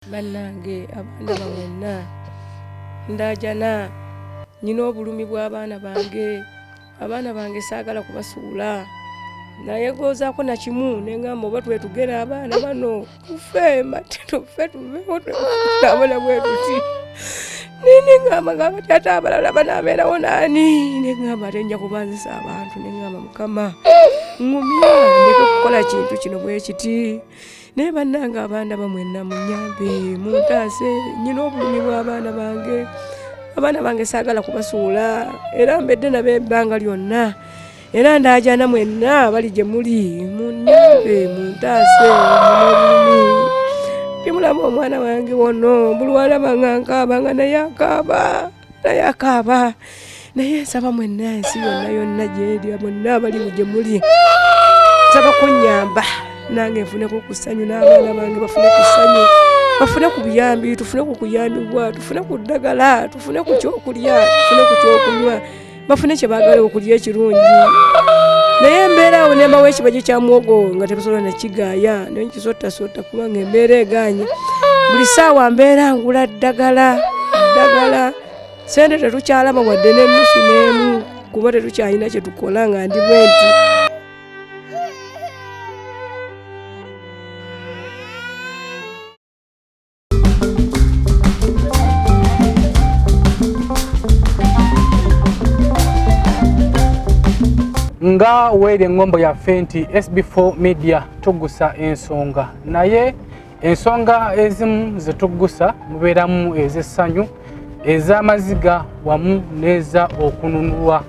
bannange abaana bamwenna ndajana nyina obulumi bw'abaana bange abaana bange saagala kubasuula naye gozaako na kimu nengamba oba twetugera abaana bano tufe tuve abana bwetuti nengamba nga kati ate abalala banaabeerawo naani nengamba ate nja kubanzisa abantu nengamba mukama ngumya ndeke kukola kintu kino bwe kiti naye bannange abaana bamwenna munyambe muntaase nyina obulumi bw'abaana bange abaana bange saagala kubasuula era mbedde nabo ebbanga lyonna era ndajana mwenna bali gye muli munyambe muntaase munobulumi timulaba omwana wange wono buli walaba nga nkaaba nga naye akaaba naye nsaba mwenna ensi yonna gyeri bonna bali gye muli nsaba kunnyamba nange nfuneko ku ssanyu n'abaana bange bafune ku ssanyu bafune ku buyambi tufune ku kuyambibwa tufune ku ddagala tufune ku kyokulya tufune ku kyokunywa bafune kye baagala okulya ekirungi naye embeera awo nembawo ekibajjo kya muwogo nga tebasobola nakigaaya naye nkisottasotta kubanga embeera eganye buli ssaawa mbeera ngula ddagala sente tetukyalaba wadde n'ennusu n'emu kuba tetukyalina kye tukola nga ndi bwenti nga wele ngombo ya fenti SB4 MEDIA tugusa ensonga naye ensonga ezimu zetugusa mubeeramu ez'essanyu ez'amaziga wamu n'eza okununulwa.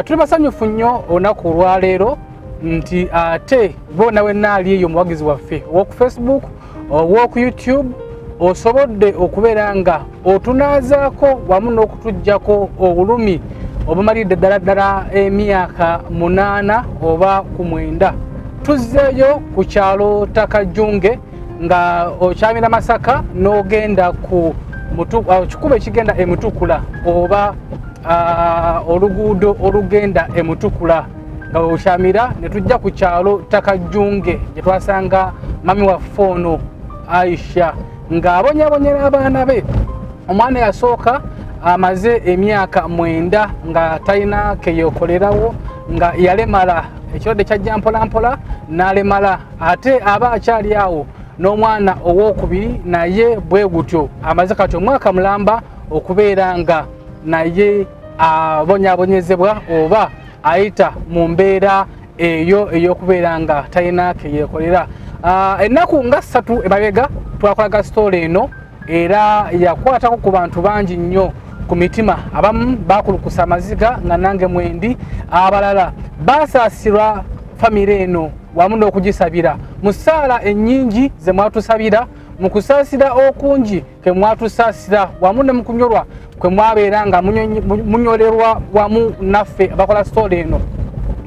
Tuli basanyufu nnyo olunaku olwaleero nti ate boona wenna ali eyo omuwagizi waffe ow'oku Facebook ow'oku YouTube osobodde okubeera nga otunaazaako wamu n'okutuggyako obulumi obumalidde ddala emyaka 8 oba ku 9. Tuzzeeyo ku kyalo Takajunge nga okyamira Masaka n'ogenda ku kikubo ekigenda emutukula oba oluguudo olugenda emutukula nga okyamira ne tujja ku kyalo Takajunge gye twasanga mami waffe ono Aisha ng'abonyabonyera abaana be. Omwana yasooka amaze emyaka 9 nga talina keyokolerawo nga yalemala ekirwadde kyajja mpolampola n'alemala ate aba akyali awo n'omwana ow'okubiri naye bwe gutyo amaze kati omwaka mulamba okubeera nga naye abonyabonyezebwa oba ayita mu mbeera eyo ey'okubeera nga talina keyekolera. Ennaku nga 3 emabega twakolaga story eno era yakwatako ku bantu bangi nnyo ku mitima. Abamu bakulukusa amaziga nga nange mwendi, abalala basaasirwa famire eno wamu n'okugisabira mu ssaala ennyingi ze mwatusabira, mu kusaasira okungi ke mwatusaasira wamu ne mu kunyolwa kwe mwabeera nga munyolerwa wamu naffe abakola story eno.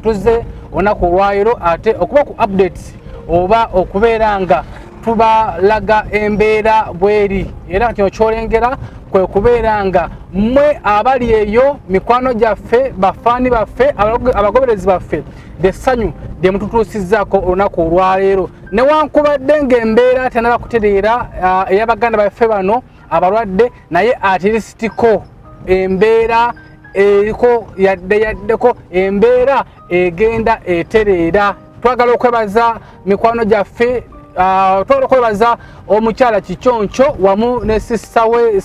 Tuzze olunaku olwaleero ate okuba ku updates oba okubeera nga tubalaga embeera bweri era kino kyolengera kwe kubeera nga mmwe abali eyo mikwano gyaffe bafaani baffe abagoberezi baffe essanyu lye mututuusizzaako olunaku olwaleero newankubadde ng'embeera tenaba kutereera ey'abaganda baffe bano abalwadde naye atirisitiko embeera eriko yaddeko embeera egenda etereera. Twagala okwebaza mikwano gyaffe twagala okwebaza omukyala Kikyoncho wamu ne sista we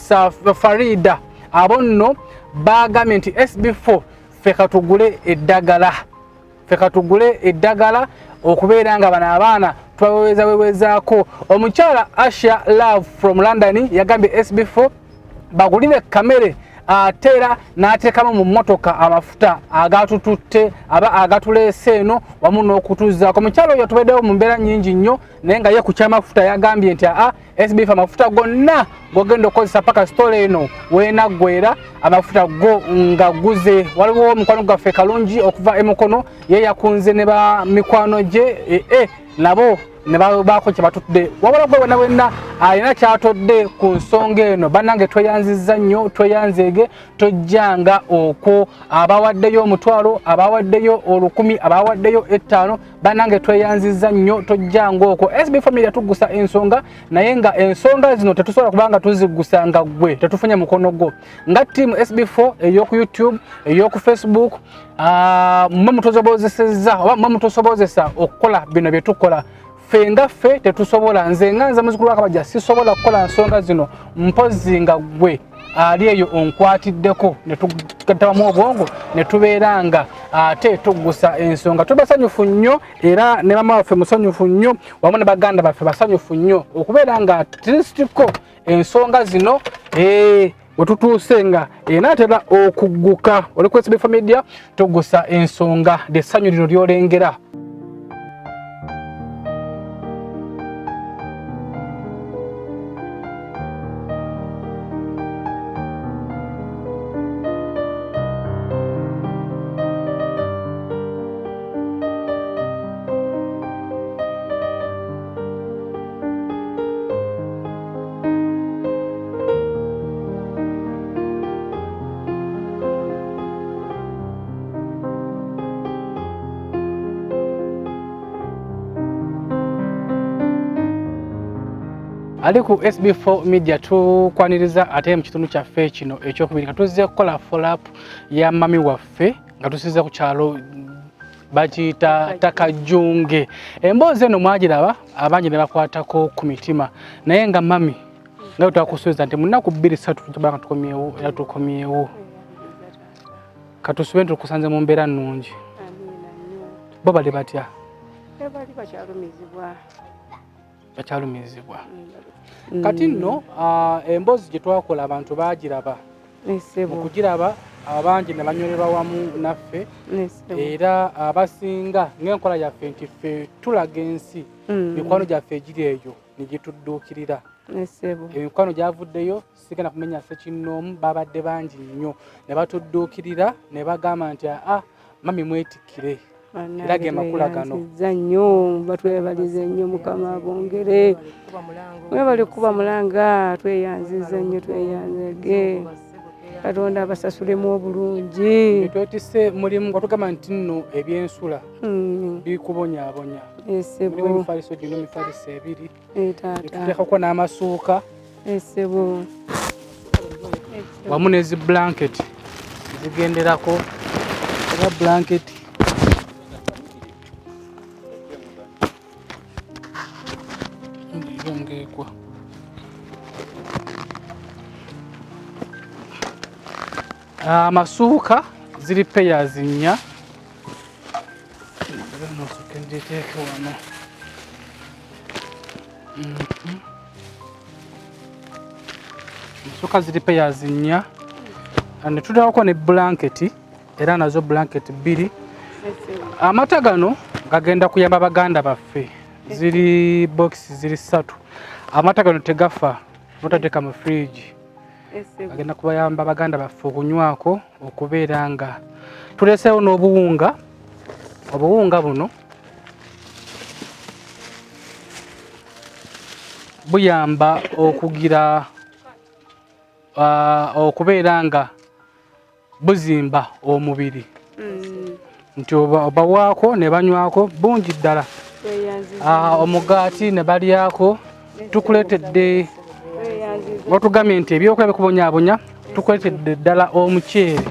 Farida. Abo nno bagambye nti SB4 ffe katugule eddagala okubeera nga bano abaana twawewezaako. Omukyala Asha Love from London yagambye SB4 bagulire kamere atera n'ateekamu mu mmotoka amafuta agatututte aba agatuleese eno wamu n'okutuzzaako. Omukyalo oyo tubeddewo mu mbeera nnyingi nnyo naye nga ye ku kyamafuta yagambye nti SB4 amafuta gonna gogenda okukozesa paka story eno weenaggwera amafuta go nga guze. Waliwo omukwano gwaffe Kalungi okuva emukono ye yakunze ne ba mikwano gye nabo ne baako kye batudde. Wabula gwe wenna alina kyatodde ku nsonga eno. Bannange tweyanzizza nnyo, tweyanzeege, tojjanga okwo abawaddeyo omutwalo, abawaddeyo 1000, abawaddeyo 5. Bannange tweyanzizza nnyo, tojjanga okwo. SB4 MEDIA tugusa ensonga, naye nga ensonga zino tetusobola kubanga tuzigusa nga gwe tetufunye mukono gwo. Nga team SB4 ey'oku YouTube, ey'oku Facebook, mwe mutusobozesa okukola bino bye tukola. Ffe nga ffe tetusobola, nze muzukulu wa Kabajja sisobola kukola nsonga zino mpozi nga gwe ali eyo onkwatiddeko ne tugattamu obwongo ne tubeera nga ate tugusa ensonga. Tubasanyufu nnyo era ne mama waffe musanyufu nnyo wamu ne baganda baffe basanyufu nnyo okubeera nga trisitiko ensonga zino wetutuuse nga enaatera okugguka. Oli ku SB4 MEDIA tugusa ensonga ly'essanyu lino ly'olengera. Ali ku SB4 MEDIA tukwaniriza ate mu kitundu kyaffe kino ekyokubiri nga tuzze kukola follow up ya mami waffe nga tusize ku kyalo bakiyita Takajunge. Emboozi eno mwagiraba abangi ne bakwatako ku mitima naye nga mami nga twakusuubiza nti mu nnaku 2-3 tubanga tukomyewo era tukomyewo. Katusube tukusanze mu mbeera nnungi. Bo bali batya? Bali bakyalumizibwa. Kati nno emboozi gye twakola abantu baagiraba. Mu kugiraba abangi ne banywererwa wamu naffe era abasinga ng'enkola yaffe nti ffe tulaga ensi mikwano gyaffe egiri eyo ne gitudduukirira. Emikwano gyavuddeyo sigenda kumenya ssekinnoomu babadde bangi nnyo ne batudduukirira ne bagamba nti mami mwetikkire. Era ge makula gano nnyo batwebalize nnyo Mukama bongere mwebale kuba mulanga tweyanziza nnyo tweyanzege Katonda abasasulemu obulungi. Twetise mulimu nga tugamba nti nno ebyensula bikubonyaabonya. Emifaliso gino emifaliso 2 tuteekako n'amasuuka wamu n'ezi blanketi zigenderako era blanketi ngekwa amasuuka ziri payers 4 nditeeke wano amasuuka ziri payers 4 ne tutako ne blanketi era nazo blanketi 2. Amata gano gagenda kuyamba baganda baffe ziri box ziri 3. Amata gano tegafa notateeka mu fridge. Agenda kubayamba baganda baffe okunywako okubeera nga tuleseewo n'obuwunga. Obuwunga buno buyamba okugira okubeera nga buzimba omubiri nti obawaako ne banywako bungi ddala. Omugaati ne balyako. Tukuleetedde watugambye nti ebyokulya bikubonyaabonya tukuleetedde ddala omuceere.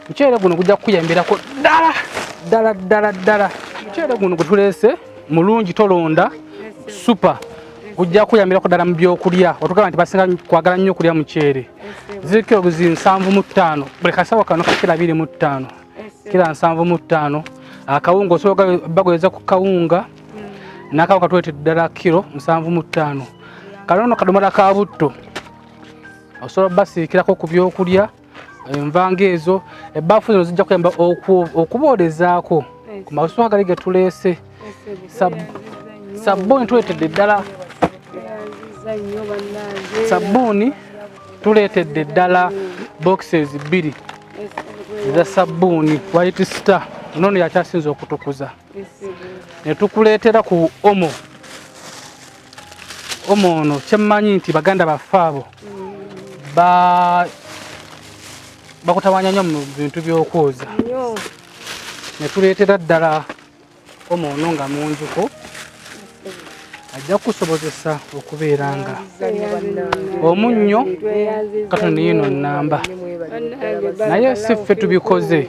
Omuceere guno gujja kukuyambirako ddala. Omuceere guno gwe tuleese mulungi tolonda super gujja kukuyambirako ddala mu byokulya. Watugamba nti basinga kwagala nnyo okulya muceere. Ziri kilozi 75 buli kasawo kano kakira 25 kira 75. Akawunga osobola bagweza ku kawunga n'akawunga tuleetedde ddala kilo 75. Kalono kadomola ka butto osobola basiikirako ku byokulya envanga ezo. Ebbaafu zino zijja kuyamba okuboolezaako ku masuuka gali ge tuleese. Sabbuuni tuleetedde ddala. Sabbuuni tuleetedde ddala boxes 2 eza sabbuuni White Star nono yakyasinza okutukuza. Ne tukuleetera ku omo omono kyemmanyi nti baganda baffe abo bakutawanya nnyo mu bintu by'okwoza ne tuleetera ddala omono nga munjuko ajja kusobozesa okubeera nga omunnyo Katonda yino nnamba naye si ffe tubikoze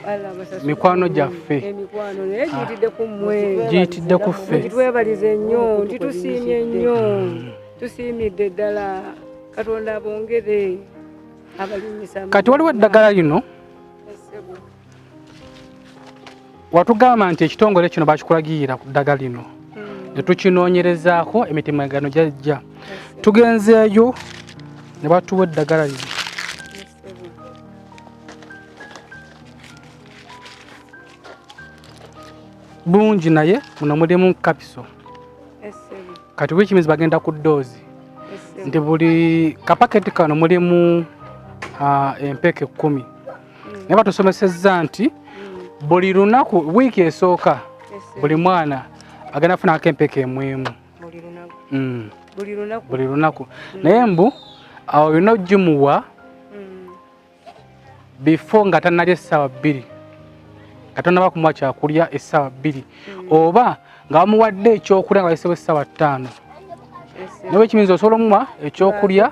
mikwano gyaffe giyitidde ku ffe twebalize nnyo titusiimye nnyo tusiimidde ddala Katonda bongere abalimisa kati waliwo eddagala lino watugamba nti ekitongole kino bakikulagirira ku ddagala lino ne tukinoonyerezaako emitemagano gyajja tugenzeeyo ne batuwa eddagala lino bungi naye muno mulimu kapiso kati wikimizi bagenda ku ddoozi nti buli kapaketi kano mulimu empeke 10 naye batusomesezza nti buli lunaku wiiki esooka buli mwana agenda kufunako empeke emwemu buli lunaku naye mbu awo olina ogimuwa before nga tannalya essaawa 2 nga tonnaba kumuwa kyakulya essaawa 2 oba nga bamuwadde ekyokulya nga bayisewo essaawa 5 naye ekimizi osobola omuwa ekyokulya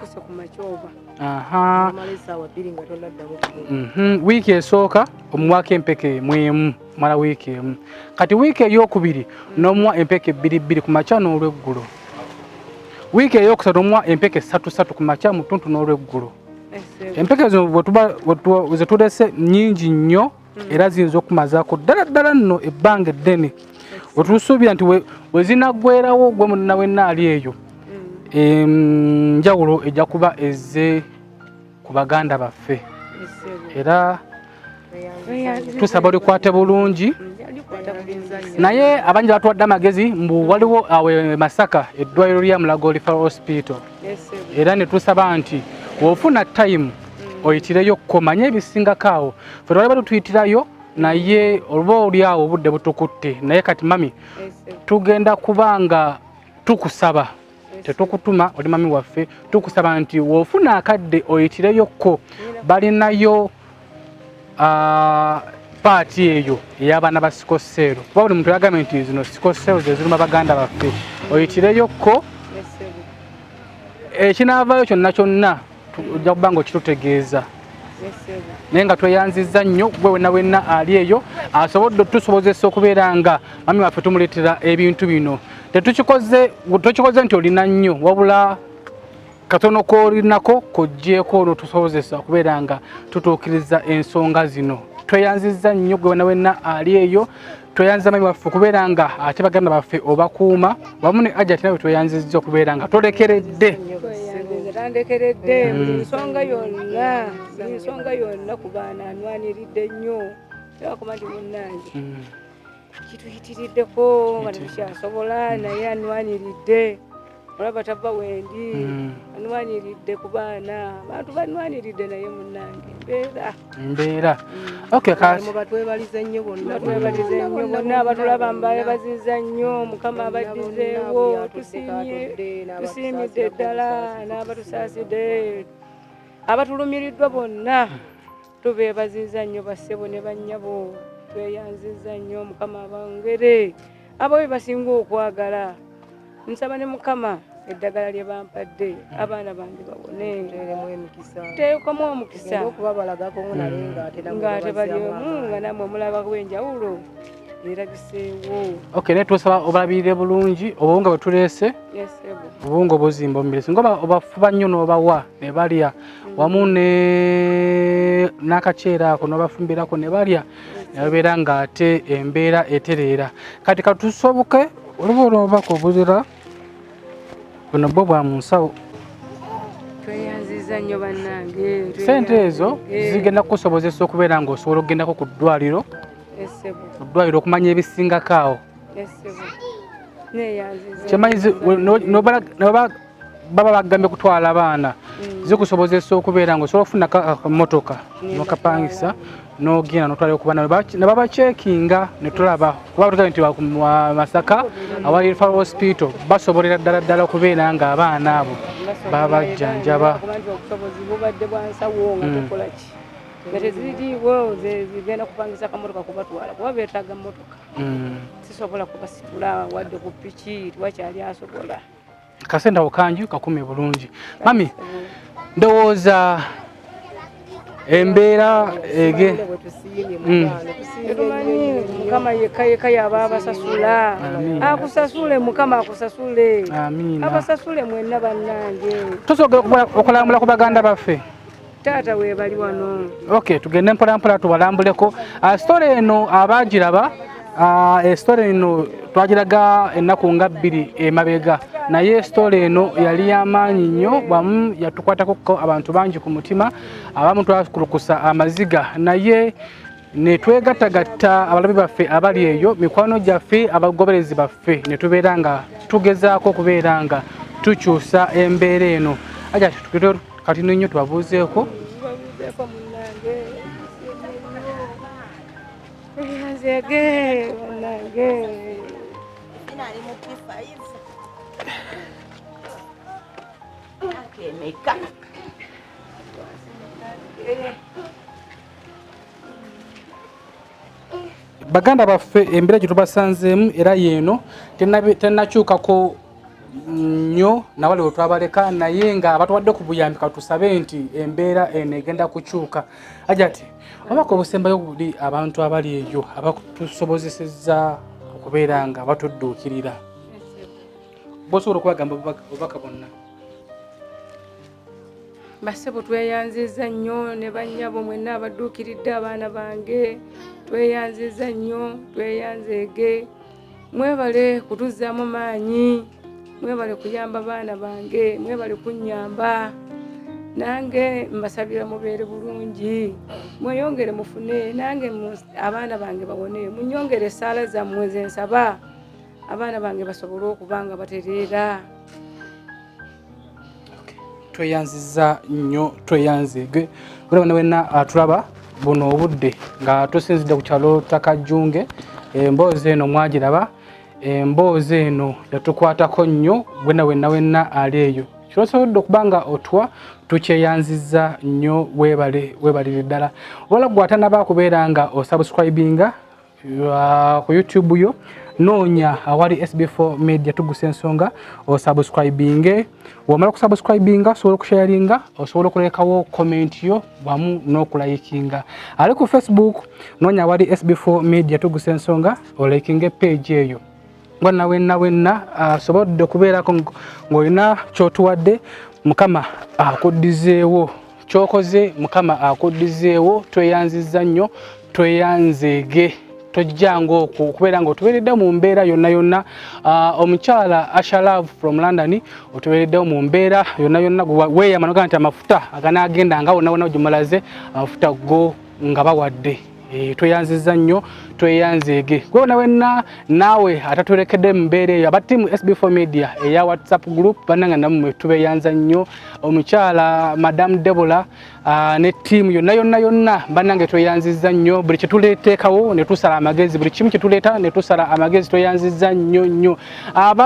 wiiki esooka omuwako empeke emwemu mala wiiki emu kati wiiki eyokubiri n'omuwa empeke 2 ku makya n'olweggulo wiiki eyokusatu omuwa empeke 3 ku makya mutuntu n'olweggulo empeke zino ze tulese nnyingi nnyo era ziyinza okumazaako ddala nno ebbanga eddene wetusuubira nti wezinaggwerawo gwe munna wenna ali eyo enjawulo ejja kuba ezze ku baganda baffe era tusaba olikwate bulungi naye abangi batuwadde amagezi mbu waliwo awe Masaka eddwaliro lya Mulago Referral Hospital era ne tusaba nti ofuna time oyitireyo komanye ebisingako awo fe twali batutuyitirayo naye olwa oliawo obudde butukutte naye kati mami tugenda kubanga tukusaba tetukutuma oli mami waffe tukusaba nti wofuna akadde oyitireyokko balinayo paati eyo ey'abaana ba sikoseero kuba buli muntu yagambye nti zino sikoseero ze ziruma baganda baffe oyitireyokko ekinaavaayo kyonna ojja kuba nga okitutegeeza naye nga tweyanzizza nnyo gwe wenna ali eyo asobodde tusobozesa okubeera nga mami waffe tumuleetera ebintu bino tekikoze nti olina nnyo wabula katono k'olinako kojjeeko n'otusobozesa okubeera nga tutuukiriza ensonga zino tweyanzizza nnyo gwe wenna ali eyo tweyanziza mami waffe okubeera nga ate baganda baffe obakuuma wamu ne Hajjati nawe tweyanzizza okubeera nga tolekeredde tandekeredde buli nsonga yonna ku baana anwaniridde nnyo tebakuba nti munnange kituyitiriddeko nga tetukyasobola naye anwaniridde olaba tabba wendi anwaniridde ku baana abantu banwaniridde naye munnange mbeera batwebalize nnyo bonna abatulaba mbabebaziza nnyo Mukama abaddizeewo tusiimidde ddala n'abatusaasidde abatulumiriddwa bonna tubeebaziza nnyo bassebo ne bannyabo tweyanzizza nnyo Mukama bongere abo be basinga okwagala nsaba ne Mukama eddagala lye bampadde abaana bange babone teekamu omukisa ng'ate bali omu nga nammwe mulabako enjawulo eragiseewo naye tusaba obalabirire bulungi obuwunga bwe tuleese obuwunga obuzimba omubiri singa obafuba nnyo n'obawa ne balya wamu n'akaceera ako n'obafumbirako ne balya ne babeera ng'ate embeera etereera kati katusoboke oliba olwobako obuzira buno bwo bwa mu nsawo tweyanziza nnyo bannange sente ezo zigenda kukusobozesa okubeera ng'osobola okugendako ku ddwaliro okumanya ebisingako awo kyemanyi baba bagambye kutwala abaana zikusobozesa okubeera ng'osobola okufunako akamotoka nokapangisa n'ogenda n'otwala okuba ne baba checkinga ne tulaba kuba tutali nti Masaka awali Referral Hospital basobolera ddala okubeera nga abaana abo babajjanjaba okusobozi bubadde bwansawo nga tukola ki ziriwo zigenda kupangisa kamotoka kubatwala kuba beetaaga mmotoka sisobola kubasitula wadde ku piki twakyali asobola kasenda okanju kakume bulungi mami ndowooza embeera ege mukama yekka yaba abasasula akusasule mukama akusasule abasasule mwenna bannange tusobola okulambula ku baganda baffe taata webali wano okay tugende mpolampola tubalambuleko story eno abagiraba story eno twagiraga ennaku nga 2 emabega naye story eno yali y'amaanyi nnyo bwamu yatukwatako abantu bangi ku mutima abamu twakulukusa amaziga naye ne twegattagatta abalabi baffe abali eyo mikwano gyaffe abagoberezi baffe ne tubeera nga tugezaako okubeera nga tukyusa embeera eno aja kati nnyo tubabuuzeeko Zege, wanage. Finali mu P5. Okay, meka. Baganda baffe embeera gye tubasanzeemu era yeeno tennakyukako nnyo nawale we twabaleka naye nga abatuwadde ku buyambi katusabe nti embeera eno egenda kukyuka Hajjati abako obusembayo buli abantu abali eyo abatusobozesezza okubeera nga batudduukirira bosobola okubagamba obubaka bonna basebo tweyanziza nnyo ne bannyabo mwenna abadduukiridde abaana bange tweyanziza nnyo tweyanzeege mwebale kutuzzaamu maanyi mwebale kuyamba baana bange mwebale kunnyamba nange mbasabira mubeere bulungi mweyongere mufune nange abaana bange bawone munyongere essaala zammwe ze nsaba abaana bange basobole okubanga batereera tweyanziza nnyo tweyanzeege buli wenna atulaba buno obudde nga tusinzidde ku kyalo Takajjunge emboozi eno mwagiraba emboozi eno yatukwatako nnyo wenna ali eyo kyosobodde okubanga otwa tukyeyanziza nnyo weebalire ddala wala gwatanaba kubeera nga osubscribinga ku YouTube yo noonya awali SB4 MEDIA tugusa ensonga osubscribinge wamala kusubscribinga osobola okusharinga osobola okulekawo comment yo wamu n'okulayikinga ali ku Facebook noonya awali SB4 MEDIA tugusa ensonga olayikinge page eyo wenna asobodde okubeerako ng'olina kyotuwadde mukama akuddizeewo kyokoze mukama akuddizeewo tweyanziza nnyo tweyanzeege tojjanga okwo okubeera nga otubeereddewo mu mbeera yonna omukyala Ashalove from London otubeereddewo mu mbeera yonna weeyama nogaa nti amafuta aganaagenda nga wonna gyemulaze amafuta go nga bawadde tweyanziza nnyo tweyanzeege gwe wenna naawe atatulekedde mu mbeera eyo abatiimu SB4 MEDIA eya WhatsApp group bannanga nammwe tubeyanza nnyo omukyala Madam Debola ne ttiimu yonna bannange tweyanziza nnyo buli kyetuleeteekawo ne tusala amagezi buli kimu kyetuleeta ne tusala amagezi tweyanziza nnyo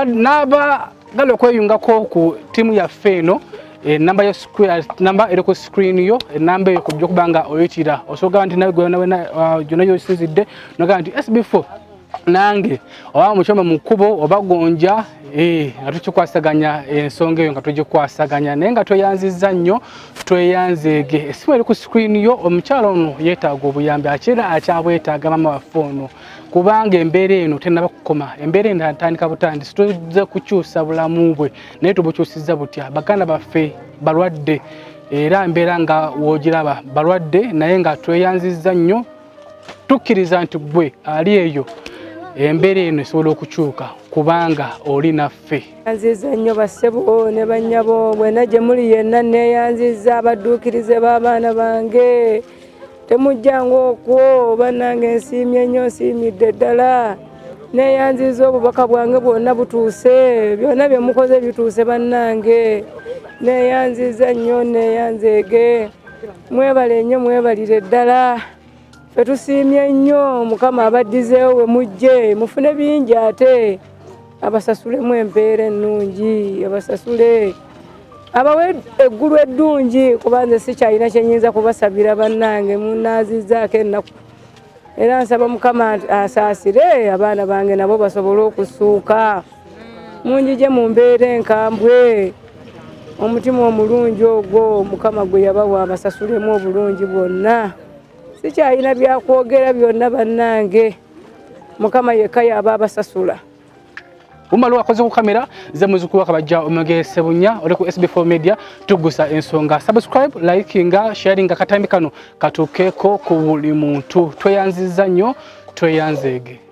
n'abagala okweyungako ku ttiimu yaffe eno namba eri ku screen yo enamba eyo kujja okubanga oyitira osobola nti nawe gyonna yosinzidde nogaa nti SB4 nange oba mukyoma mu kkubo oba gonja nga tukikwasaganya ensonga eyo nga tugikwasaganya naye nga tweyanziza nnyo tweyanzeege esimu eri ku screen yo omukyalo ono yeetaaga obuyambi akyera akyabwetaaga mama waffe ono kubanga embeera eno tennaba kukoma embeera eno atandika butandi situze kukyusa bulamu bwe naye tubukyusiza butya baganda baffe balwadde era embeera nga woogiraba balwadde naye nga tweyanziza nnyo tukkiriza nti gwe ali eyo embeera eno esobola okukyuka kubanga oli naffe yanziza nnyo bassebo ne bannyabo bwena gye muli yenna neeyanziza abadduukirize b'abaana bange temujjanga okwo bannange nsiimye nnyo nsiimidde ddala neeyanziza obubaka bwange bwonna butuuse byonna bye mukoze bituuse bannange neeyanziza nnyo neeyanzeege mwebale nnyo mwebalire ddala Fetusiimye nnyo Mukama abaddizeewo we mujje mufune bingi ate abasasulemu empeera ennungi abasasule abawe eggulu eddungi kuba nze sikyalina kyenyinza kubasabira bannange munnaazizaako ennaku era nsaba Mukama asaasire abaana bange nabo basobole okusuuka munjije mu mbeera enkambwe omutima omulungi ogwo Mukama gwe yabawa abasasulemu obulungi bwonna sikyalina byakwogera byonna bannange Mukama yekka yaba abasasula Umalu akoze ku kamera ze muzukuru akabajja omugese bunya oli ku SB4 Media tugusa ensonga subscribe likinga sharing akatambi kano katukeko ku buli muntu tweyanziza nnyo tweyanzege